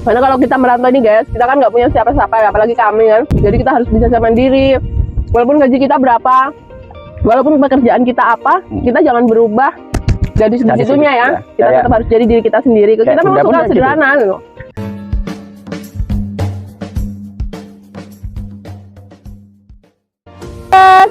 Karena kalau kita merantau nih guys, kita kan nggak punya siapa-siapa ya, apalagi kami kan. Jadi kita harus bisa mandiri. Walaupun gaji kita berapa, walaupun pekerjaan kita apa, kita jangan berubah dari segitunya ya. Kita tetap harus jadi diri kita sendiri. Kita memang suka sederhana gitu.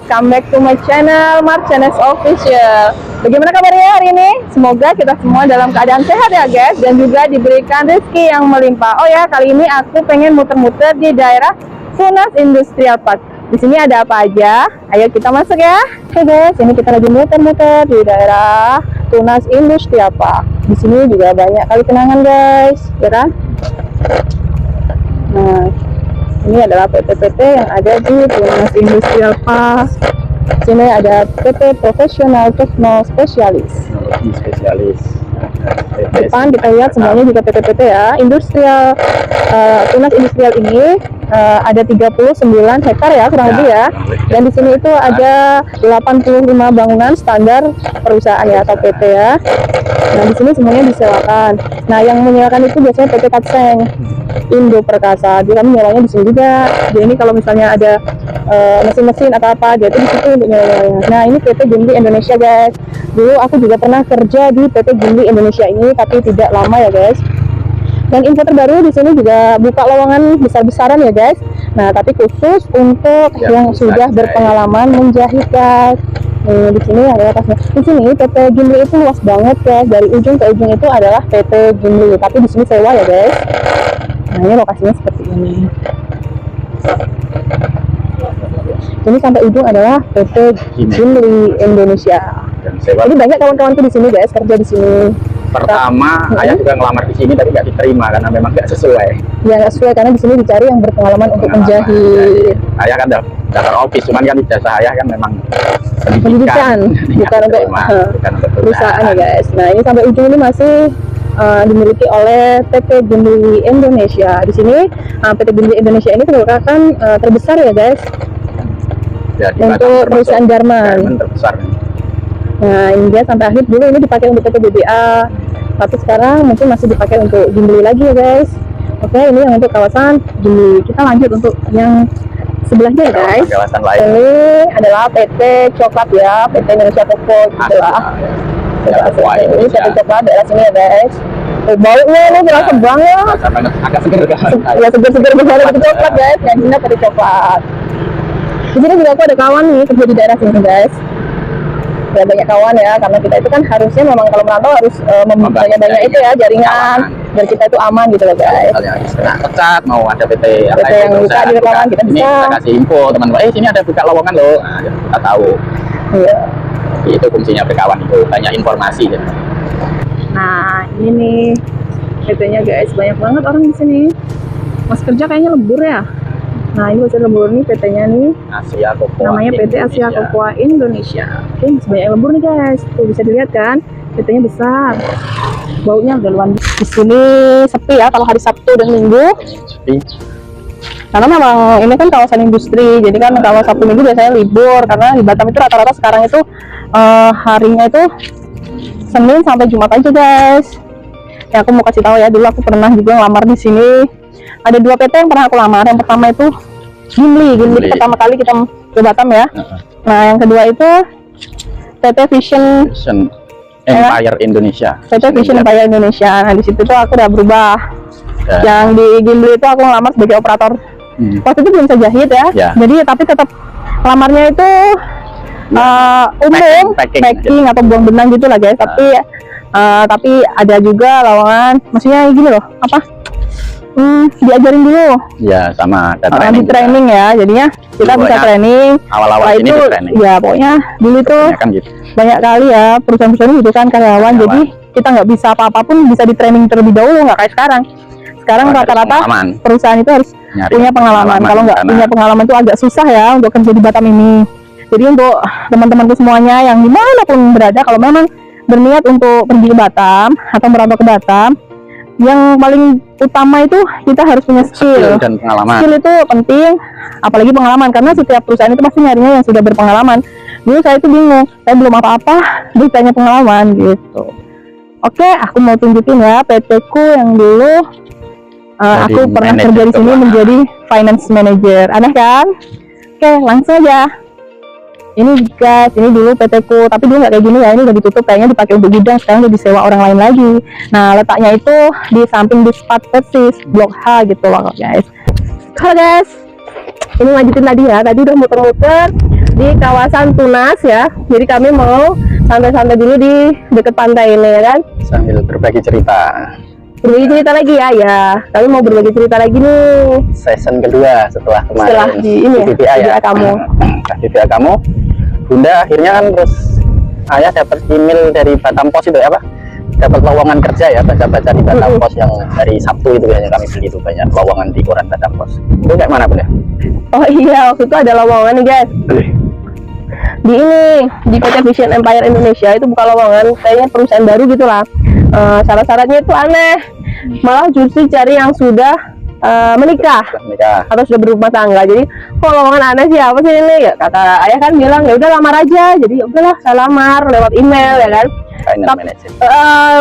Come back to my channel, Marcenes Official. Bagaimana kabarnya hari ini? Semoga kita semua dalam keadaan sehat ya guys, dan juga diberikan rezeki yang melimpah. Oh ya, kali ini aku pengen muter-muter di daerah Tunas Industrial Park. Di sini ada apa aja? Ayo kita masuk ya. Oke guys, ini kita lagi muter-muter di daerah Tunas Industrial Park. Di sini juga banyak kali kenangan guys, ya kan? Nah, ini adalah PT-PT yang ada di Tunas Industrial Park. Sini ada PT Profesional Tekno Spesialis. Depan kita lihat semuanya juga PT-PT ya. Industrial Tunas Industrial ini ada 39 hektar ya kurang lebih ya. Dan di sini itu ada 85 bangunan standar perusahaan ya atau PT ya. Nah di sini semuanya disewakan. Nah yang menyewakan itu biasanya PT Katseng Indo Perkasa. Dia kan nyewanya di sini juga. Jadi ini kalau misalnya ada mesin-mesin atau apa, dia itu di situ untuk nyewanya. Nah ini PT Gimli Indonesia guys. Dulu aku juga pernah kerja di PT Gimli Indonesia ini, tapi tidak lama ya guys. Dan info terbaru di sini juga buka lowongan besar-besaran ya guys. Nah tapi khusus untuk yang sudah berpengalaman menjahit guys. Di sini adalah tasnya. Di sini PT Gimli itu luas banget guys. Dari ujung ke ujung itu adalah PT Gimli. Tapi di sini sewa ya guys. Nah ini lokasinya seperti ini. Ini sampai ujung adalah PT Gimli Indonesia. Jadi banyak kawan-kawanku di sini guys kerja di sini. Pertama, ayah juga ngelamar di sini tapi nggak diterima karena memang nggak sesuai. Ya nggak sesuai karena di sini dicari yang berpengalaman untuk menjahit. Ayah kan daftar office, cuman kan ijazah ayah kan memang pendidikan, bukan untuk perusahaan ya guys. Nah ini sampai ujung ini masih dimiliki oleh PT Gimli Indonesia. Di sini PT Gimli Indonesia ini merupakan terbesar ya guys. Ya, untuk perusahaan Jerman terbesar. Nah ini dia sampai akhir dulu ini dipakai untuk PT BBA, tapi sekarang mungkin masih dipakai untuk Gimli lagi ya guys. Oke ini yang untuk kawasan Gimli. Kita lanjut untuk yang sebelahnya ya guys. Ini adalah PT Coklat ya, PT Indonesia Coco itulah. Ini PT Coklat daerah sini ya guys. Baunya ini terasa banget. Agak seger kan? Ya seger-seger besar PT Coklat guys. Yang ini PT Coklat. Di sini juga aku ada kawan nih kerja di daerah sini guys. Ya banyak kawan ya, karena kita itu kan harusnya memang kalau merantau harus banyak-banyak itu ya jaringan biar kita itu aman gitu loh guys. Nah, pecat mau ada PT yang buka di lapangan kita bisa. Kita kasih info teman-teman, sini ada buka lowongan loh. Nah, kita tahu. Iya. Itu fungsinya berkawan itu, banyak informasi ya. Nah, ini nih PT-nya guys, banyak banget orang di sini. Mas kerja kayaknya lembur ya. Nah ini masih lembur nih PT-nya nih. Asia Cocoa namanya PT Asia Cocoa Indonesia. Oke, masih banyak lembur nih guys. Tuh bisa dilihat kan, PT-nya besar. Baunya udah luar. Di sini sepi ya kalau hari Sabtu dan Minggu. Sepi. Karena memang ini kan kawasan industri, jadi kan kalau Sabtu Minggu biasanya libur. Karena di Batam itu rata-rata sekarang itu harinya itu Senin sampai Jumat aja guys. Ya aku mau kasih tahu ya, dulu aku pernah juga ngelamar di sini. Ada 2 PT yang pernah aku lamar. Yang pertama itu Gimli pertama kali kita ke Batam ya. Nah yang kedua itu PT Vision Empire Indonesia. PT Vision Empire Indonesia. Nah di situ tuh aku udah berubah. Yang di Gimli itu aku ngelamar sebagai operator. Waktu itu belum bisa jahit ya. Jadi tapi tetap lamarnya itu umum, packing atau buang benang gitu lah guys. Tapi ada juga lowongan, maksudnya gini loh, diajarin dulu ya sama di training ya, jadinya kita bisa training awal-awal ini training. Ya pokoknya dulu tuh gitu. Banyak kali ya perusahaan-perusahaan itu kan karyawan, jadi kita nggak bisa apa-apa pun bisa di training terlebih dahulu, nggak kayak sekarang rata-rata perusahaan itu harus punya pengalaman. Kalau nggak punya pengalaman itu agak susah ya untuk kerja di Batam ini. Jadi untuk teman-temanku semuanya yang dimanapun berada, kalau memang berniat untuk pergi ke Batam atau merantau ke Batam, yang paling utama itu kita harus punya skill dan pengalaman. Skill itu penting, apalagi pengalaman, karena setiap perusahaan itu pasti nyarinya yang sudah berpengalaman. Dulu saya itu bingung, saya belum apa-apa, ditanya pengalaman gitu. Oke, aku mau tunjukin ya PT ku yang dulu Aku pernah manajer kerja di sini keuangan. menjadi finance manager. Aneh kan? Oke, langsung aja. Ini guys, ini dulu PT ku, tapi dulu nggak kayak gini ya, ini udah ditutup, kayaknya dipakai untuk gudang, sekarang udah disewa orang lain lagi. Nah, letaknya itu di samping Dispat Persis, Blok H gitu loh guys. Halo guys, ini lanjutin tadi ya, tadi udah muter-muter di kawasan Tunas ya, jadi kami mau santai-santai dulu di deket pantai ini ya kan. Sambil berbagi cerita. Berbagi cerita lagi ya, kami mau berbagi cerita lagi nih. Season kedua setelah kemarin. Setelah di ini ya, BPA ya. BPA kamu. BPA kamu. Bunda akhirnya kan terus ayah dapat email dari Batam Pos itu ya apa? Dapat lowongan kerja ya, baca-baca di Batam Pos yang dari Sabtu itu biasanya kami beli itu banyak lowongan di koran Batam Pos. Itu kayak mana Bunda? Oh iya, waktu itu ada lowongan nih guys. Di ini, di PT Vision Empire Indonesia itu buka lowongan, kayaknya perusahaan baru gitu lah. Syarat-syaratnya itu aneh, malah justru cari yang sudah menikah Menikah. atau sudah berumah tangga. Jadi kok lowongan aneh sih, apa sih ini ya, kata ayah kan bilang ya udah lamar aja. Jadi ya udahlah saya lamar lewat email ya kan. Finance manager.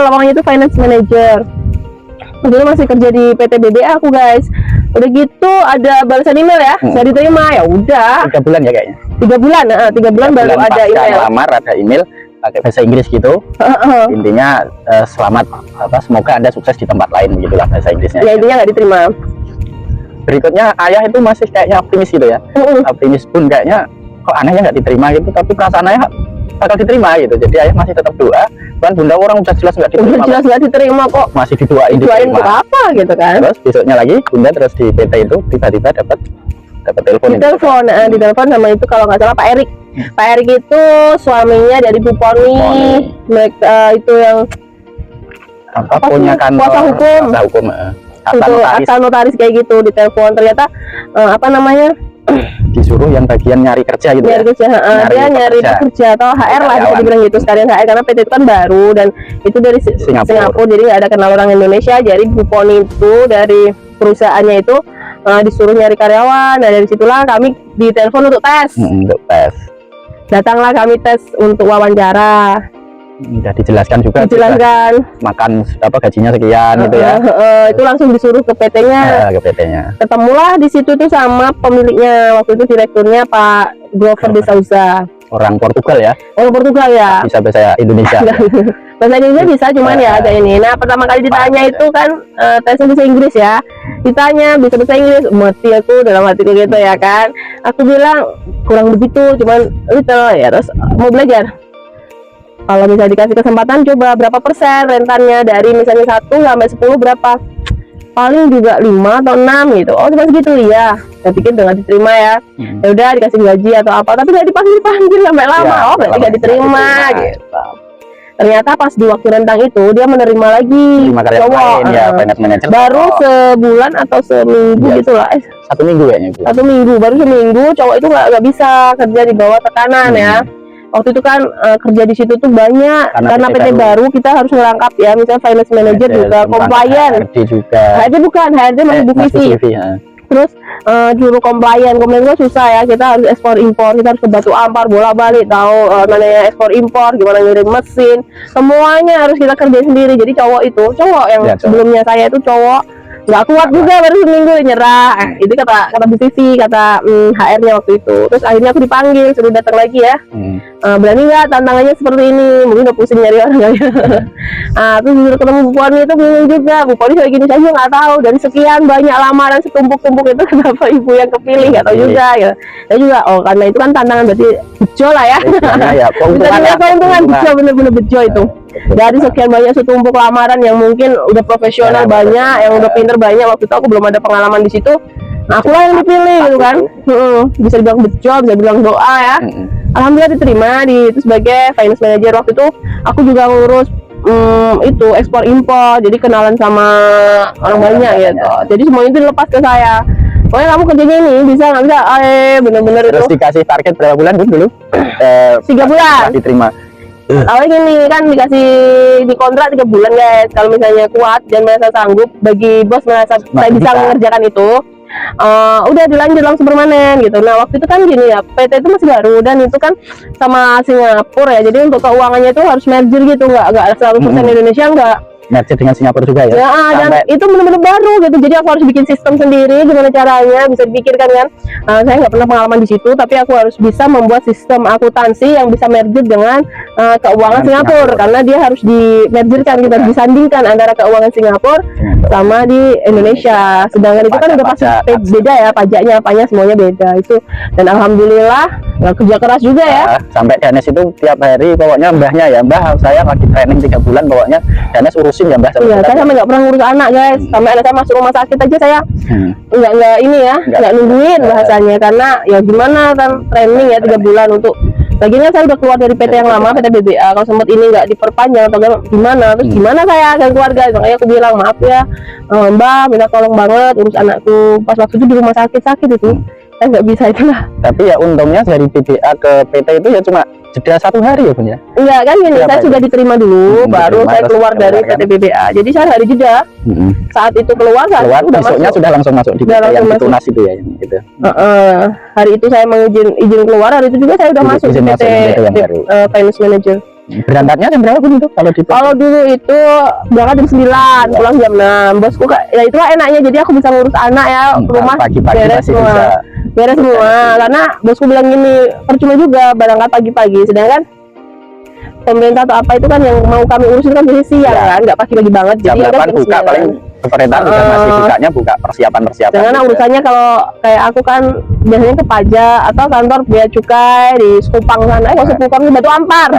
Lowongannya itu finance manager. Dulu masih kerja di PT BBA aku guys. Udah gitu ada balasan email ya, saya diterima, ya udah 3 bulan ya kayaknya. 3 bulan, 3 bulan baru ada pasca email. lamar ada email pakai bahasa Inggris gitu. Intinya selamat apa, semoga Anda sukses di tempat lain, begitulah bahasa Inggrisnya. Ya intinya nggak diterima. Berikutnya ayah itu masih kayaknya optimis gitu ya. Optimis pun kayaknya kok anehnya nggak diterima gitu, tapi perasaan ayah bakal diterima gitu. Jadi ayah masih tetap doa. Kan Bunda orang udah jelas nggak Udah diterima, jelas nggak diterima kok. masih didoain Doain untuk diterima. apa gitu kan? Terus besoknya lagi Bunda terus di PT itu tiba-tiba dapat telepon Di itu. telepon, di telepon sama itu kalau nggak salah Pak Erik. Pak Erik itu suaminya dari Bu Poni. Mereka itu yang Apa apa punya sih? kantor Kuasa hukum. kuasa hukum, kata untuk notaris. asal notaris kayak gitu di telepon. Ternyata apa namanya, Disuruh yang bagian nyari kerja gitu nyari ya. kerja, dia nyari pekerja atau HR lah bisa Karyawan. dibilang gitu, sekalian HR karena PT itu kan baru dan itu dari Singapura, jadi nggak ada kenal orang Indonesia. Jadi Bu Poni itu dari perusahaannya itu disuruh nyari karyawan. Nah dari situlah kami ditelepon untuk tes. Untuk tes. Datanglah kami tes untuk wawancara. Udah dijelaskan juga Dijelaskan makan apa gajinya sekian gitu ya. Itu langsung disuruh ke PT-nya. Ke PT-nya. Ketemulah di situ tuh sama pemiliknya, waktu itu direkturnya Pak Glover de Souza. Orang Portugal ya. Orang Portugal ya. Bisa bahasa Indonesia. Bahasa Indonesia bisa, cuman ya ada ini. Nah pertama kali ditanya itu kan tesnya bahasa Inggris ya. Ditanya bisa bahasa Inggris, mati aku dalam hatiku gitu ya kan. Aku bilang kurang begitu, cuman little ya. Terus mau belajar. Kalau misalnya dikasih kesempatan, coba berapa persen rentannya dari misalnya 1 sampai 10 berapa? Paling juga 5 atau 6 gitu. Oh cuma segitu ya. Saya pikir dengan diterima ya. Ya udah dikasih gaji atau apa, tapi nggak dipanggil sampai lama. Ya, Oh berarti nggak diterima gitu. Ternyata pas di waktu rentang itu dia menerima lagi 5 karyawan cowok, lain ya, finance manager. baru sebulan atau seminggu Iya. gitu lah. 1 minggu kayaknya Bu. 1 minggu, baru seminggu cowok itu nggak bisa kerja di bawah tekanan ya. Waktu itu kan kerja di situ tuh banyak karena PT baru kita harus ngerangkap ya, misalnya finance manager juga, compliant. HRD juga. HRD bukan, HRD masih Bu Vivi. Terus juru compliant itu susah ya, kita harus ekspor impor, kita harus ke Batu Ampar bolak-balik, tahu namanya ekspor impor, gimana ngirim mesin, semuanya harus kita kerjain sendiri. Jadi cowok yang Ya, sebelumnya saya itu cowok nggak kuat juga, baru seminggu nyerah. Itu kata Bu Vivi, kata HR-nya waktu itu. Terus akhirnya aku dipanggil, suruh datang lagi ya. Berani nggak tantangannya seperti ini, mungkin udah pusing nyari orang kali ya. Terus disuruh ketemu Bu Poni itu bingung juga. Bu Poni kayak gini saja nggak tahu, dari sekian banyak lamaran setumpuk-tumpuk itu kenapa ibu yang kepilih, nggak tahu juga ya. Saya juga karena itu kan tantangan, berarti bejo lah ya. Ya, keuntungan bejo, bener-bener bejo itu. Dari sekian banyak setumpuk lamaran yang mungkin udah profesional banyak, yang udah pinter banyak, waktu itu aku belum ada pengalaman di situ. Nah, akulah yang dipilih gitu kan. Bisa dibilang bejo, bisa dibilang doa ya. Alhamdulillah diterima itu sebagai finance manager. Waktu itu aku juga ngurus itu ekspor impor, jadi kenalan sama orang banyak gitu. Jadi semuanya itu dilepas ke saya. Pokoknya kamu kerjanya ini bisa nggak bisa? Bener-bener itu. Terus dikasih target berapa bulan Bu dulu? 3 bulan. Diterima. Awalnya gini kan dikasih di kontrak 3 bulan guys. Kalau misalnya kuat dan merasa sanggup, bagi bos merasa saya bisa mengerjakan itu, udah dilanjut langsung permanen gitu. Nah waktu itu kan gini ya, PT itu masih baru dan itu kan sama Singapura ya. Jadi untuk keuangannya itu harus merger gitu, nggak 100% Indonesia, nggak merger dengan Singapura juga ya. Ya, dan itu benar-benar baru gitu. Jadi aku harus bikin sistem sendiri. Gimana caranya? Bisa dipikirkan kan? Saya nggak pernah pengalaman di situ, tapi aku harus bisa membuat sistem akuntansi yang bisa merger dengan keuangan Singapura, karena dia harus di-mergerkan, kita harus disandingkan antara keuangan Singapura sama di Indonesia. Sedangkan itu kan udah pasti beda ya, pajaknya apanya semuanya beda itu. Dan alhamdulillah ya, kerja keras juga ya. Sampai Danes itu tiap hari pokoknya mbahnya ya, mbah saya lagi training 3 bulan pokoknya Danes urusin ya mbah. Iya, saya sampai nggak pernah ngurus anak guys. Sampai anak saya masuk rumah sakit aja saya nggak ini ya, nggak nungguin bahasanya, karena ya gimana kan training ya 3 bulan untuk. Laginya saya udah keluar dari PT yang lama, PT BBA. Kalau sempat ini nggak diperpanjang atau gimana, terus gimana saya dan keluarga? Makanya aku bilang maaf ya, Mbak, minta tolong banget urus anakku. Pas waktu itu di rumah sakit itu, saya nggak bisa itulah. Tapi ya untungnya dari BBA ke PT itu ya cuma jeda 1 hari ya Bun ya? Enggak kan gini, saya sudah diterima dulu, baru saya keluar dari PT BBA. Jadi saya hari jeda. Saat itu keluar besoknya sudah langsung masuk di PT yang ditunas itu ya, gitu. Hari itu saya izin keluar, hari itu juga saya udah masuk di PT Finance Manager. Berangkatnya jam berapa Bun itu kalau di PT? Kalau dulu itu berangkat jam 9, pulang jam 6. Bosku ya itulah enaknya, jadi aku bisa ngurus anak ya, rumah pagi-pagi beres semua. Beres semua, karena bosku bilang gini, percuma juga berangkat pagi-pagi, sedangkan pemerintah atau apa itu kan yang mau kami urusin kan biasanya siang kan, nggak pagi-pagi banget. Jam Jadi 8 buka paling pemerintah juga masih bukanya buka persiapan. Karena urusannya kalau kayak aku kan biasanya ke pajak atau kantor bea cukai di Sekupang sana, Sekupang di Batu Ampar,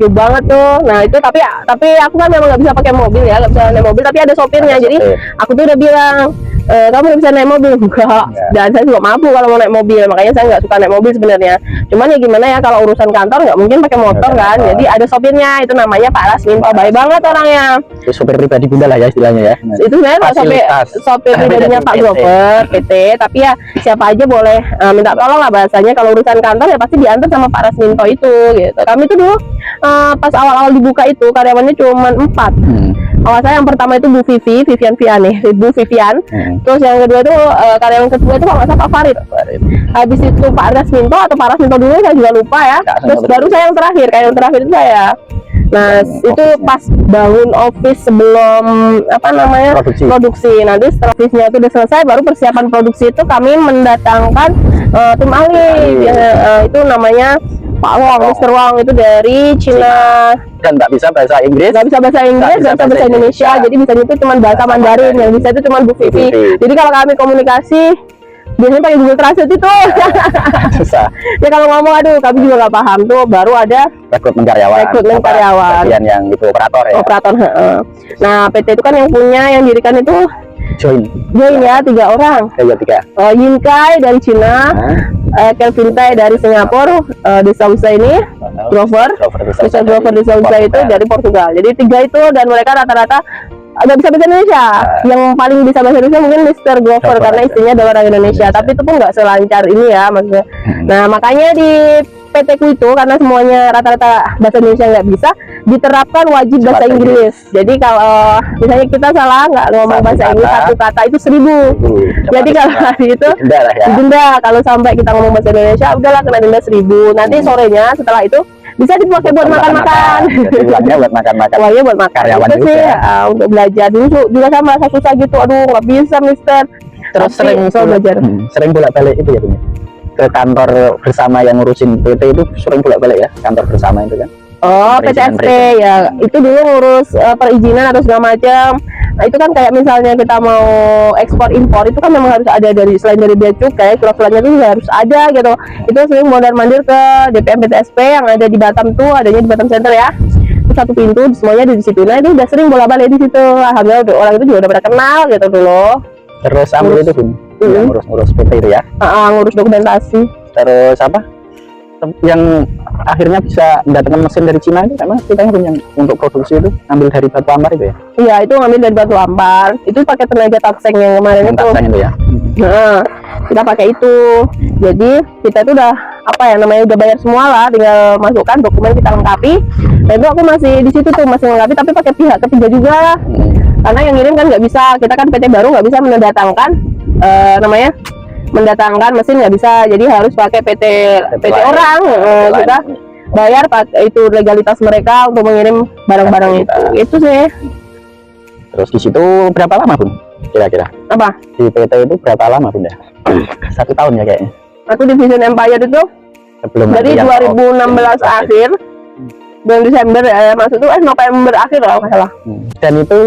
jauh banget tuh. Nah itu tapi aku kan memang nggak bisa pakai mobil ya, nggak bisa naik mobil, tapi ada sopirnya. Jadi aku tuh udah bilang, kamu nggak bisa naik mobil enggak? Dan saya juga mampu kalau mau naik mobil, makanya saya nggak suka naik mobil sebenarnya. Cuman ya gimana ya, kalau urusan kantor nggak mungkin pakai motor kan, jadi ada sopirnya, itu namanya Pak Lasminto, baik banget orangnya. Sopir pribadi Bunda lah ya istilahnya ya. Itu sebenarnya sopir pribadinya Pak Grover PT, tapi ya siapa aja boleh minta tolong lah bahasanya. Kalau urusan kantor ya pasti diantar sama Pak Lasminto itu gitu. Kami tuh dulu pas awal-awal dibuka itu karyawannya cuma 4. Awal saya yang pertama itu Bu Vivian Viane, Bu Vivian. Terus yang kedua itu karyawan kedua itu kalau nggak salah Pak Farid. Habis itu Pak Lasminto atau Pak Lasminto dulu, saya juga lupa ya. Terus baru saya yang terakhir, kayak yang terakhir itu saya. Nah itu pas bangun office sebelum apa namanya produksi. Nanti setelah office-nya itu udah selesai, baru persiapan produksi itu kami mendatangkan tim ahli. Itu namanya Pak Wong, Mr. Wong, itu dari Cina. Dan nggak bisa bahasa Inggris, nggak bisa bahasa Inggris, nggak bisa bahasa Indonesia, jadi bisa itu cuma bahasa Mandarin, yang bisa itu cuma Bu Vivi. Jadi kalau kami komunikasi biasanya pakai Google Translate itu. Susah. Ya kalau ngomong aduh kami juga nggak paham tuh, baru ada rekrutmen karyawan. Bagian yang itu operator ya. Operator. Nah PT itu kan yang punya, yang dirikan itu join ya 3 orang. Yin Kai dari Cina, Kelvin Tai dari Singapura, Desa Usa ini Grover Desa Usa itu dari Portugal. Jadi 3 itu, dan mereka rata-rata agak bisa bahasa Indonesia. Yang paling bisa bahasa Indonesia mungkin Mr. Grover karena istrinya adalah orang Indonesia. Tapi itu pun nggak selancar ini ya maksudnya. Nah makanya di PT ku itu, karena semuanya rata-rata bahasa Indonesia nggak bisa, diterapkan wajib bahasa Inggris. Jadi kalau misalnya kita salah nggak ngomong bahasa Inggris, satu kata itu 1000. Jadi kalau hari itu didenda. Kalau sampai kita ngomong bahasa Indonesia, udahlah kena denda 1000. Nanti sorenya setelah itu bisa dipakai buat makan-makan. Uangnya buat makan-makan. Uangnya buat makan. Karyawan itu sih untuk belajar dulu juga sama susah gitu. Aduh nggak bisa Mister. Terus sering bolak-balik itu ya Bun, ke kantor bersama yang ngurusin PT itu, sering bolak-balik ya kantor bersama itu kan? Oh, PTSP ya, itu dulu ngurus perizinan atau segala macam. Nah itu kan kayak misalnya kita mau ekspor impor, itu kan memang harus ada dari, selain dari bea cukai, surat-suratnya itu juga harus ada gitu. Itu sering mondar-mandir ke DPM PTSP yang ada di Batam tuh, adanya di Batam Center ya. Itu 1 pintu, semuanya di situ. Nah itu udah sering bolak-balik di situ. Alhamdulillah orang itu juga udah pada kenal gitu dulu. Terus ambil itu Bun, yang ngurus PT itu ya? Ngurus dokumentasi. Terus apa? Yang akhirnya bisa mendatangkan mesin dari Cina itu memang kita yang untuk produksi itu ambil dari Batu Ampar itu ya? Iya, itu ngambil dari Batu Ampar. Itu pakai tenaga Takseng yang kemarin itu. Takseng itu ya? Nah, kita pakai itu. Jadi kita itu udah apa ya namanya, udah bayar semua lah, tinggal masukkan dokumen kita lengkapi. Dan itu aku masih di situ tuh masih lengkapi, tapi pakai pihak ketiga juga. Karena yang ngirim kan nggak bisa, kita kan PT baru nggak bisa mendatangkan mendatangkan mesin, nggak bisa, jadi harus pakai PT orang. Kita bayar itu legalitas mereka untuk mengirim barang-barang itu sih. Terus di situ berapa lama Bun? Kira-kira? Apa? Di PT itu berapa lama Bunda? 1 tahun ya kayaknya. Aku di Vision Empire itu Sebelum dari nanti yang 2016 akhir, bulan Desember ya, masuk tuh November akhir kalau nggak salah. Dan itu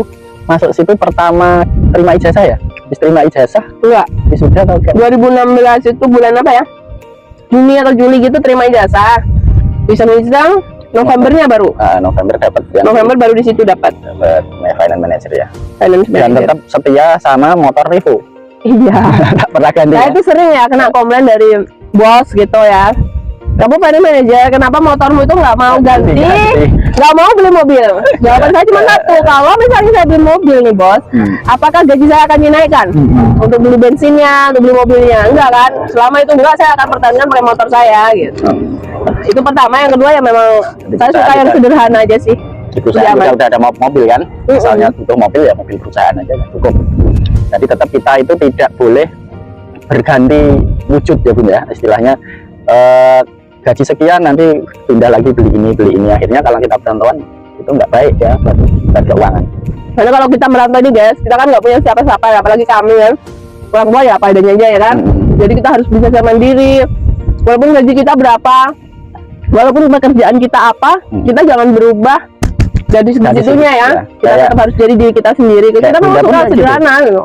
masuk situ pertama terima ijazah ya? Habis terima ijazah? Enggak. Wisuda atau enggak? 2016 itu bulan apa ya? Juni atau Juli gitu terima ijazah. Bisa wisdom Novembernya baru. November dapat. November baru di situ dapat. Dapat finance manager ya. Finance Dan manager. tetap setia sama motor Revo. Iya. Tak pernah ganti. Saya Ya? itu sering ya kena komplain dari bos gitu ya. Kamu finance manager, kenapa motormu itu nggak mau ganti? Nggak mau beli mobil? Jawaban saya cuma satu. Kalau misalnya saya beli mobil nih bos, apakah gaji saya akan dinaikkan? Untuk beli bensinnya, untuk beli mobilnya? Enggak kan? Selama itu enggak, saya akan pertahankan pakai motor saya gitu. Itu pertama. Yang kedua ya memang saya suka yang sederhana aja sih. Di perusahaan kita udah ada mobil kan, misalnya butuh mobil ya mobil perusahaan aja cukup. Jadi tetap kita itu tidak boleh berganti wujud ya Bun ya, istilahnya gaji sekian nanti pindah lagi beli ini, akhirnya kalau kita perantauan itu nggak baik ya buat keuangan. Karena kalau kita merantau ini guys, kita kan nggak punya siapa-siapa ya, apalagi kami kan orang tua ya apa adanya aja ya kan. Jadi kita harus bisa mandiri, walaupun gaji kita berapa, walaupun pekerjaan kita apa, kita jangan berubah dari segitunya ya. Kita tetap harus jadi diri kita sendiri. Kita memang suka sederhana gitu.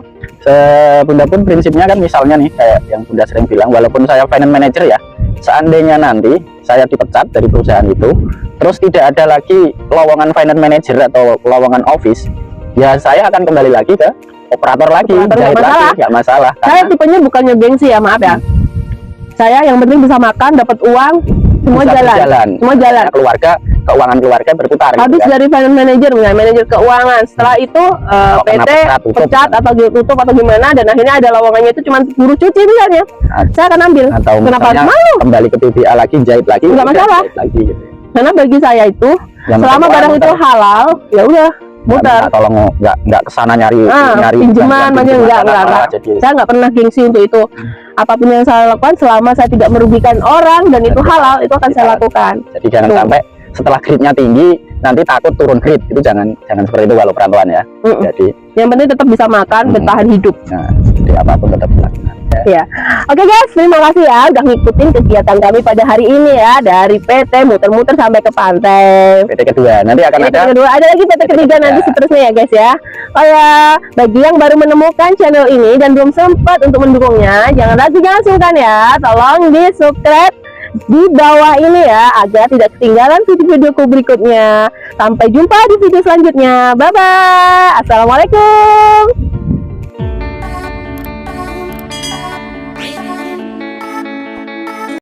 Bunda pun prinsipnya kan misalnya nih kayak yang Bunda sering bilang, walaupun saya finance manager ya, seandainya nanti saya dipecat dari perusahaan itu, terus tidak ada lagi lowongan finance manager atau lowongan office, ya saya akan kembali lagi ke operator lagi, nggak masalah. Saya tipenya bukannya gengsi ya, maaf ya. Saya yang penting bisa makan, dapat uang, semua jalan. Semua jalan. Keluarga, keuangan keluarga berputar. Habis gitu kan? dari finance manager, manajer keuangan. Setelah itu PT pecat atau tutup atau gimana, dan akhirnya ada lowongannya itu cuma guru cuci misalnya. Saya akan ambil. Atau kenapa harus malu? Kembali ke PBA lagi, jahit lagi. Nggak masalah. Lagi, gitu. Karena bagi saya itu, yang selama barang itu halal, ya udah. Mutar. Tolong nggak kesana nyari pinjaman aja enggak. Saya nggak pernah gengsi untuk itu. Apapun yang saya lakukan selama saya tidak merugikan orang dan itu halal, itu akan saya lakukan. Jadi jangan sampai setelah grade-nya tinggi nanti takut turun grade, itu jangan seperti itu kalau perantauan ya. Jadi yang penting tetap bisa makan, bertahan hidup. Nah, jadi apapun tetap dilakukan. Ya. Oke guys, terima kasih ya udah ngikutin kegiatan kami pada hari ini ya, dari PT muter-muter sampai ke pantai. PT kedua nanti akan PT kedua, ada lagi PT ketiga nanti seterusnya ya guys ya. Oh ya, bagi yang baru menemukan channel ini dan belum sempat untuk mendukungnya, jangan sungkan ya, tolong di subscribe di bawah ini ya, agar tidak ketinggalan video-videoku berikutnya. Sampai jumpa di video selanjutnya. Bye bye. Assalamualaikum.